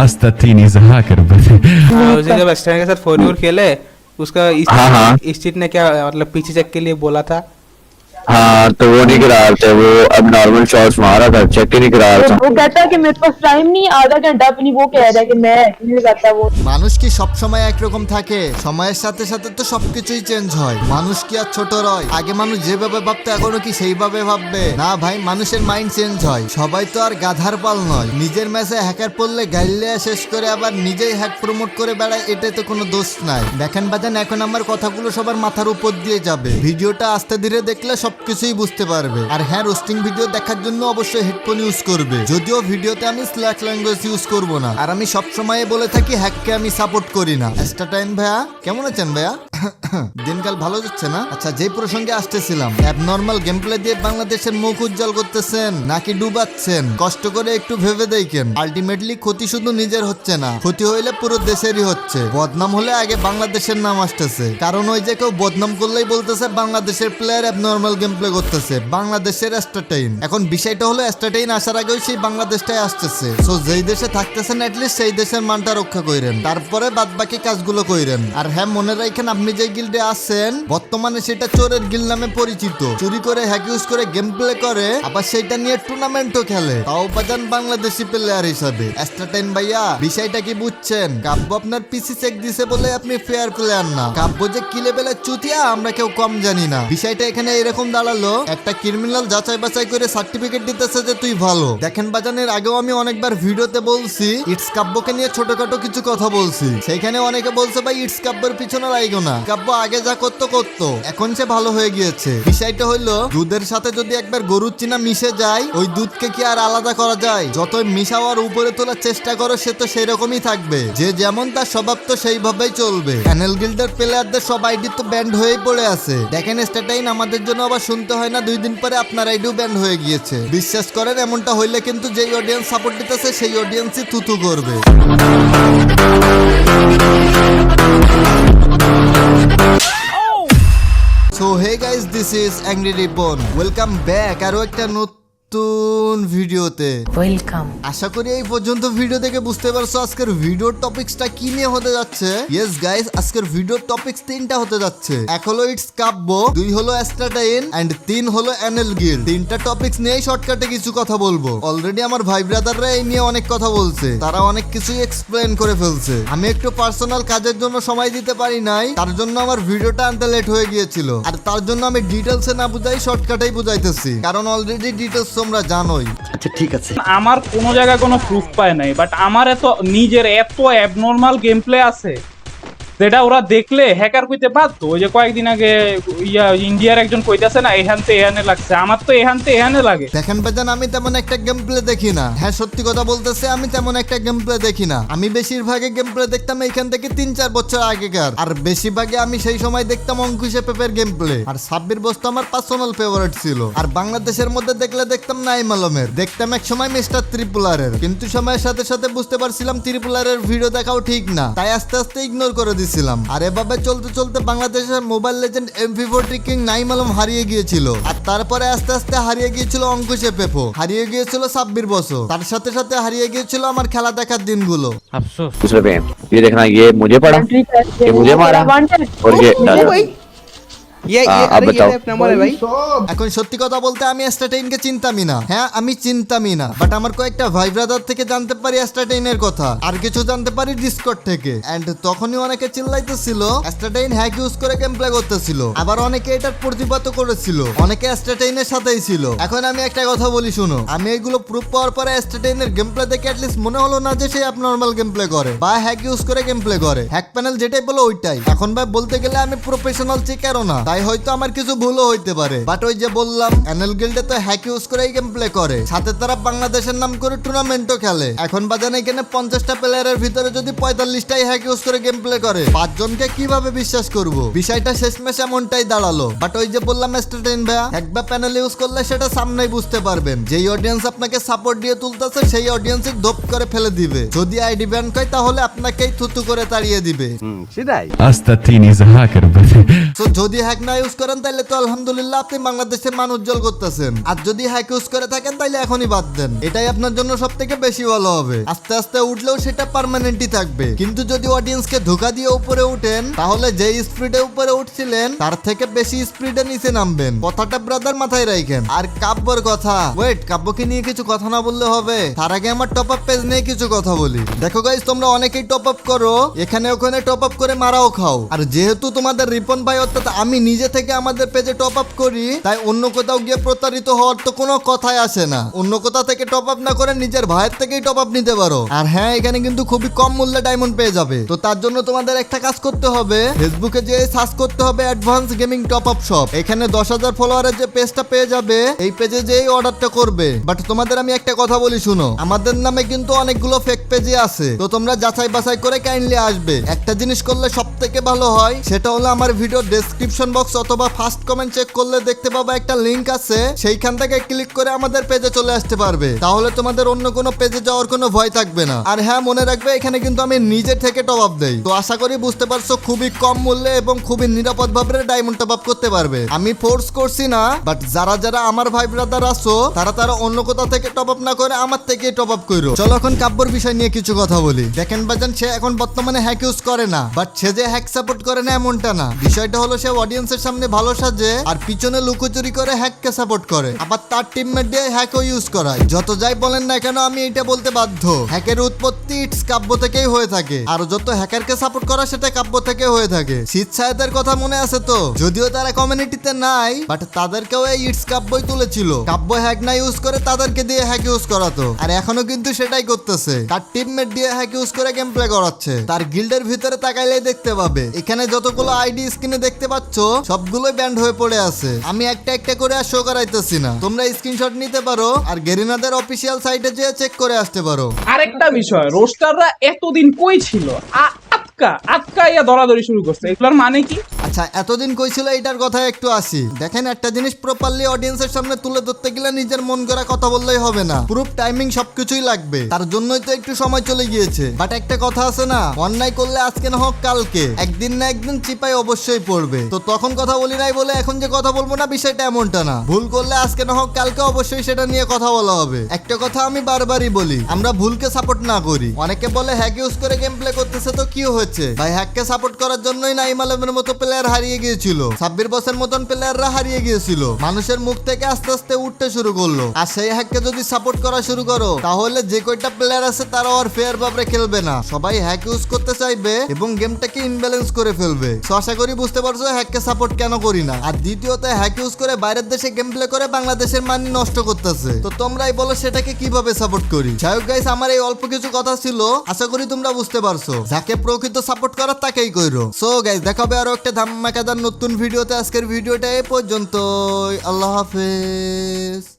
Astatini Zahakar उसे जब stand के साथ 4v4 खेले उसका इस चीज ने क्या मतलब पीछे चेक के लिए बोला था। हाँ तो वो नहीं करा रहा था, वो अब नॉर्मल शॉट्स मारा था, चेक ही नहीं करा रहा था। वो कहता है कि मेरे पास टाइम नहीं, आधा घंटा अपनी वो कह रहा है कि मैं नहीं करता वो। মানুষ কি সব সময় একরকম থাকে? সময়ের সাথে সাথে তো সবকিছুই চেঞ্জ হয়। মানুষ কি আর ছোট রয়? আগে মানুষ যেভাবে ভাবতো এখনো কি সেইভাবে ভাববে? না ভাই, মানুষের মাইন্ড চেঞ্জ হয়। সবাই তো আর গাধার পাল নয়। নিজের ম্যাচে হ্যাকার পড়লে গাইলে শেষ করে আবার নিজেই হ্যাক প্রমোট করে বেড়ায়, এটাই তো কোনো দোষ নাই। দেখেন বাজান, এখন আমার কথাগুলো সবার মাথার উপর দিয়ে যাবে। ভিডিওটা আস্তে ধীরে দেখলে সবকিছুই বুঝতে পারবে। আর হ্যাঁ, রোস্টিং ভিডিও দেখার জন্য অবশ্যই হেডফোন ইউজ করবে। যদিও ভিডিওতে আমি স্ল্যাক ল্যাঙ্গুয়েজ ইউজ করব না। আর আমি সব সময় বলে থাকি হ্যাককে আমি সাপোর্ট করি না। এস্টাটাইন ভাইয়া কেমন আছেন ভাইয়া? দিনকাল ভালো যাচ্ছে না? আচ্ছা, যে প্রসঙ্গে আসতেছিলাম, অ্যাবনর্মাল গেম প্লে দিয়ে বাংলাদেশের মুখ উজ্জ্বল করতেছেন নাকি ডুবাচ্ছেন? কষ্ট করে একটু ভেবে দেখেন। আলটিমেটলি ক্ষতি শুধু নিজের হচ্ছে না, ক্ষতি হইলে পুরো দেশেরই হচ্ছে। বদনাম হলে আগে বাংলাদেশের নাম আসতেছে, কারণ ওই যে কেউ বদনাম করলেই বলতেছে বাংলাদেশের প্লেয়ার অ্যাবনর্মাল গেম প্লে করতেছে, বাংলাদেশের এস্টাটাইন। এখন বিষয়টা হলো এস্টাটাইন আসার আগেও সেই বাংলাদেশটাই আসতেছে। সো যেই দেশে থাকতেছেন অ্যাটলিস্ট সেই দেশের মানটা রক্ষা করেন, তারপরে বাদ বাকি কাজগুলো করেন। আর হ্যাঁ, মনে রাখেন আপনি যে গিল্ডে আছেন বর্তমানে সেটা চোরের গিল্ড নামে পরিচিত। চুরি করে হ্যাক ইউজ করে গেম প্লে করে, আবার সেটা নিয়ে টুর্নামেন্টও খেলে, তাও বাজান বাংলাদেশি প্লেয়ার হিসাবে। এস্টাটাইন ভাইয়া, বিষয়টা কি বুঝছেন? কাব্য আপনার পিসি চেক দিছে বলে আপনি ফেয়ার প্লেয়ার না। কাব্য যে কি লেভেলের চুতিয়া আমরা কেউ কম জানি না। বিষয়টা এখানে এরকম দাঁড়ালো, একটা ক্রিমিনাল যাচাই বাছাই করে সার্টিফিকেট দিতেছে যে তুই ভালো। দেখেন বাজানের আগেও আমি অনেকবার ভিডিওতে বলছি ইটস কাব্যকে নিয়ে ছোটখাটো কিছু কথা বলছি। সেখানে অনেকে বলছে ভাই ইটস কাব্যের পিছনে লাইগো না, কাব্য আগে যা করতো এখন সে ভালো হয়ে গিয়েছে। বিষয়টা হইলো দুধের সাথে যদি একবার গরুর চিনা মিশে যায়, ওই দুধকে কি আর আলাদা করা যায়? যতই মিশাওয়ার উপরে তোলার চেষ্টা করো সে তো সেরকমই থাকবে। যে যেমন তার স্বভাব তো সেইভাবেই চলবে। প্যানেল গিল্ডের প্লেয়ারদের সব আইডি তো ব্যান্ড হয়েই পড়ে আছে। দেখেন এস্টাটাইন, আমাদের জন্য আবার শুনতে হয় না 2 দিন পরে আপনার আইডিও ব্যান্ড হয়ে গিয়েছে। বিশ্বাস করেন, এমনটা হইলে কিন্তু যেই অডিয়েন্স সাপোর্ট দিতেছে সেই অডিয়েন্সই থুতু করবে। So hey guys, this is Angry Ribbon. Welcome back আরো একটা নতুন ভিডিওতে। ওয়েলকাম। আশা করি এই পর্যন্ত ভিডিও দেখে বুঝতে পারছো আজকের ভিডিওর টপিকসটা কি নিয়ে হতে যাচ্ছে। ইয়েস গাইস, আজকের ভিডিওর টপিকস 3টা হতে যাচ্ছে। এক হলো ইটস কাব্য, 2 হলো এস্টাটাইন এন্ড 3 হলো অ্যানেল গিল্ড। 3টা টপিকস নিয়েই শর্টকাটে কিছু কথা বলবো। অলরেডি আমার ভাই ব্রাদাররা এই নিয়ে অনেক কথা বলছে, তারা অনেক কিছুই এক্সপ্লেইন করে ফেলছে। আমি একটু পার্সোনাল কাজের জন্য সময় দিতে পারি নাই, তার জন্য আমার ভিডিওটা আনতে লেট হয়ে গিয়েছিল। আর তার জন্য আমি ডিটেলসে না বুঝাই শর্টকাটেই বুঝাইতেছি, কারণ অলরেডি ডিটেলস তোমরা জানোই। আচ্ছা ঠিক আছে। আমার কোনো জায়গায় কোনো প্রুফ পায় নাই, বাট আমার নিজের এত অ্যাবনর্মাল গেম প্লে আছে যেটা ওরা দেখলে হ্যাকার কইতে বাধ্য। ওই যে কয়েকদিন আগে ইন্ডিয়ার একজন কইতাছে না এখানতে এখানে লাগছে, আমার তো এখানতে এখানে লাগে। দেখেন বেজান, আমি তেমন একটা গেম প্লে দেখি না। হ্যাঁ, সত্যি কথা বলতেছে, আমি তেমন একটা গেম প্লে দেখি না। আমি বেশিরভাগে গেম প্লে দেখতাম এইখান থেকে 3-4 বছর আগেকার। আর বেশিরভাগে আমি সেই সময় দেখতাম অঙ্কুশে পেপের গেম প্লে। আর সাব্বির বস্তু আমার পার্সোনাল ফেভারিট ছিল। আর বাংলাদেশের মধ্যে দেখলে দেখতাম নাইম আলমের, দেখতাম এক সময় মিস্টার ত্রিপুলারের। কিন্তু সময়ের সাথে সাথে বুঝতে পারছিলাম ত্রিপুলারের ভিডিও দেখাও ঠিক না, তাই আস্তে আস্তে ইগনোর করে দিছিলাম। আর এভাবে চলতে চলতে বাংলাদেশের mobile legend MP40 king Naim Alam হারিয়ে গিয়েছিল। আর তারপরে আস্তে আস্তে হারিয়ে গিয়েছিল অঙ্কুশে পেপো, হারিয়ে গিয়েছিল সাব্বির বসো, তার সাথে সাথে হারিয়ে গিয়েছিল আমার খেলা দেখার দিনগুলো। আফসোস। ये देखना, ये मुझे पड़ा, ये मुझे मारा और ये आप बताओ। এখন সত্যি কথা বলতে আমি এস্টাটাইনকে চিনতামই না। হ্যাঁ, আমি চিনতামই না, বাট আমার কয়েকটা ভাই ব্রাদার থেকে জানতে পারি এস্টাটাইনের কথা, আর কিছু জানতে পারি ডিসকর্ড থেকে। এন্ড তখনই অনেকে চিল্লাইতেছিল এস্টাটাইন হ্যাক ইউজ করে গেম প্লে করতেছিল, আবার অনেকে এটার প্রতিবাদও করেছিল, অনেকে এস্টাটাইনের সাথেই ছিল। এখন আমি একটা কথা বলি শুনো, আমি এগুলো প্রুফ পাওয়ার পরে এস্টাটাইনের গেম প্লে দেখে অ্যাটলিস্ট মনে হলো না যে সে অ্যাবনর্মাল গেম প্লে করে বা হ্যাক ইউজ করে গেম প্লে করে। হ্যাক প্যানেল যেটাই বলো ওইটাই। এখন ভাই বলতে গেলে আমি প্রফেশনাল চেকারও না, তাই হয়তো আমার কিছু ভুলও হইতে পারে। বাট ওই যে বললাম অ্যানেল গিল্ডে তো হ্যাক ইউজ করে গেম প্লে করে, সাথে তারা বাংলাদেশের নাম করে টুর্নামেন্টও খেলে। এখন বাজান এখানে 50টা প্লেয়ারের ভিতরে যদি 45টাই হ্যাক ইউজ করে গেম প্লে করে, 5 জনকে কিভাবে বিশ্বাস করব? বিষয়টা শেষমেশ এমনটাই দাঁড়ালো। বাট ওই যে বললাম এস্টাটাইন ভাইয়া, একবার প্যানেল ইউজ করলে সেটা সামনেই বুঝতে পারবেন। যেই অডিয়েন্স আপনাকে সাপোর্ট দিয়ে তুলতেছে সেই অডিয়েন্সই ধপ করে ফেলে দিবে। যদি আইডি ব্যান হয় তাহলে আপনাকেই থুতু করে তাড়িয়ে দিবে। Astatini Zahakar তো যদি হ্যাক না ইউজ করেন তাহলে তো আলহামদুলিল্লাহ আপনি বাংলাদেশের মান উজ্জ্বল করতেছেন। আর যদি হ্যাক ইউজ করে থাকেন তাহলে এখনই বাদ দেন, এটাই আপনার জন্য সব থেকে বেশি ভালো হবে। আস্তে আস্তে উঠলেও সেটা পার্মানেন্টই থাকবে। কিন্তু যদি অডিয়েন্সকে ধোকা দিয়ে উপরে উঠেন তাহলে যে স্পিডে উপরে উঠছিলেন তার থেকে বেশি স্পিডে নিচে নামবেন। কথাটা ব্রাদার মাথায় রাখেন। আর কাব্যর কথা, ওয়েট, কাব্যকে নিয়ে কিছু কথা না বললে হবে, তার আগে আমার টপ আপ পেজ নিয়ে কিছু কথা বলি। দেখো গাইস, তোমরা অনেকেই টপ আপ করো, এখানে ওখানে টপ আপ করে মারাও খাও। আর যেহেতু তোমাদের রিপন ভাই অর্থাৎ আমি নিজে থেকে আমাদের পেজে টপ আপ করি, তাই অন্য কোথাও গিয়ে প্রতারিত হওয়ার তো কোনো কথাই আসে না। অন্য কোথাও থেকে টপ আপ না করে নিজের ভাইয়ের থেকেই টপ আপ নিতে পারো। আর হ্যাঁ, এখানে কিন্তু খুবই কম মূল্যে ডায়মন্ড পেয়ে যাবে। তো তার জন্য তোমাদের একটা কাজ করতে হবে, ফেসবুকে যে সার্চ করতে হবে advance gaming top up shop. এখানে 10,000 ফলোয়ারের যে পেজটা পেয়ে যাবে, এই পেজে যেই অর্ডারটা করবে। বাট তোমাদের আমি একটা কথা বলি, শুনো, আমাদের নামে কিন্তু অনেকগুলো ফেক পেজে আছে, তো তোমরা যাচাই বাছাই করে কাইন্ডলি আসবে। একটা জিনিস করলে সব থেকে ভালো হয়, সেটা হলো আমার ভিডিও ডেসক্রিপশন বক্স অথবা ফার্স্ট কমেন্ট চেক করলে দেখতে পাবে একটা লিংক আছে, সেইখান থেকে ক্লিক করে আমাদের পেজে চলে আসতে পারবে। তাহলে তোমাদের অন্য কোনো পেজে যাওয়ার কোনো ভয় থাকবে না। আর হ্যাঁ, মনে রাখবে এখানে কিন্তু আমি নিজে থেকে টপ আপ দেই। তো আশা করি বুঝতে পারছো, খুবই কম মূল্যে এবং খুবই নিরাপদ ভাবে ডায়মন্ড টপ আপ করতে পারবে। আমি ফোর্স করছি না, বাট যারা যারা আমার ভাই ব্রাদার আছো তারা অন্য কোথাও থেকে টপ আপ না করে আমার থেকে টপ আপ করো। চলো এখন কাব্যর বিষয় নিয়ে কিছু কথা বলি। দেখেন বাজান, সে এখন বর্তমানে হ্যাক ইউজ করে না, বাট সে যে হ্যাক সাপোর্ট করে না এমনটা না। বিষয়টা হলো সে অডিয়েন্সের সামনে ভালো সাজে আর পিছনে লুকোচুরি করে হ্যাককে সাপোর্ট করে, আবার তার টিমমেট দিয়ে হ্যাকও ইউজ করায়। যত যাই বলেন না কেন, আমি এটা বলতে বাধ্য, হ্যাকের উৎপত্তি ইটস কাব্য থেকেই হয়ে থাকে। আর যত হ্যাকারকে সাপোর্ট করা সেটা কাব্য থেকে হয়ে থাকে। শীত সাহেদের কথা মনে আছে তো? যদিও তারা কমিউনিটিতে নাই, বাট তাদেরকেও এই ইটস কাব্যই তুলেছিল। কাব্য হ্যাক না ইউজ করে তাদেরকে দিয়ে হ্যাক ইউজ করাতো, আর এখনো কিন্তু সেটাই করতেছে। তার টিমমেট দিয়ে হ্যাক ইউজ করে গেম প্লে করাচ্ছে। তার গিল্ডের ভিতরে তাকাইলেই দেখতে পাবে এখানে যতগুলো আইডি স্ক্রিনে দেখতে পাচ্ছ সবগুলোই ব্যান্ড হয়ে পড়ে আছে। আমি একটা একটা করে আর শো করাইতেছি না, তোমরা স্ক্রিনশট নিতে পারো আর গেরিনাদের অফিসিয়াল সাইটে যেয়ে চেক করে আসতে পারো। আরেকটা বিষয়, রোস্টাররা এতদিন কই ছিল? আটকা ইয়া দরাদরি শুরু করছে, এগুলোর মানে কি? আচ্ছা, এতদিন কই ছিল এটার কথা একটু আসি। দেখেন, একটা জিনিস প্রপারলি অডিয়েন্সের সামনে তুলে ধরতে গেলে নিজের মন গড়া কথা বললেই হবে না, প্রুফ, টাইমিং সবকিছুই লাগবে। তার জন্যই তো একটু সময় চলে গিয়েছে। বাট একটা কথা আছে না, অন্যায় করলে আজকে না হোক কালকে একদিন না একদিন চিপাই অবশ্যই পড়বে। তো তখন কথা বলি নাই বলে এখন যে কথা বলবো না, বিষয়টা এমনটা না। ভুল করলে আজকে না হোক কালকে অবশ্যই সেটা নিয়ে কথা বলা হবে। একটা কথা আমি বারবারই বলি, আমরা ভুলকে সাপোর্ট না করি। অনেকে বলে হ্যাক ইউজ করে গেম প্লে করতেছে, তো কি হয়েছে ভাই? হ্যাককে সাপোর্ট করার জন্যই নাইম আলমের মতো প্লেয়ার হারিয়ে গিয়েছিল, সাব্বির বসের মতন প্লেয়াররা হারিয়ে গিয়েছিল, মানুষের মুখ থেকে আস্তে আস্তে উঠতে শুরু করলো। আর সেই হ্যাককে যদি সাপোর্ট করা শুরু করো, তাহলে যে কয়টা প্লেয়ার আছে তারাও আর ফেয়ার ভাবে খেলবে না, সবাই হ্যাক ইউজ করতে চাইবে এবং গেমটাকে ইনব্যালেন্স করে ফেলবে। তো আশা করি বুঝতে পারছো হ্যাককে সাপোর্ট কেন করি না। আর দ্বিতীয়ত, হ্যাক ইউজ করে বাইরের দেশে গেম প্লে করে বাংলাদেশের মান নষ্ট করতেছে। তো তোমরাই বলো সেটাকে কিভাবে সাপোর্ট করি। যাই হোক গাইস, আমার এই অল্প কিছু কথা ছিল, আশা করি তোমরা বুঝতে পারছো। যাকে প্রকৃত সাপোর্ট করার তাকেই কইরো। সো গাইস, দেখাবে আরো একটা ধামাকাদার নতুন ভিডিওতে। আজকের ভিডিওটা এই পর্যন্তই। আল্লাহ হাফেজ।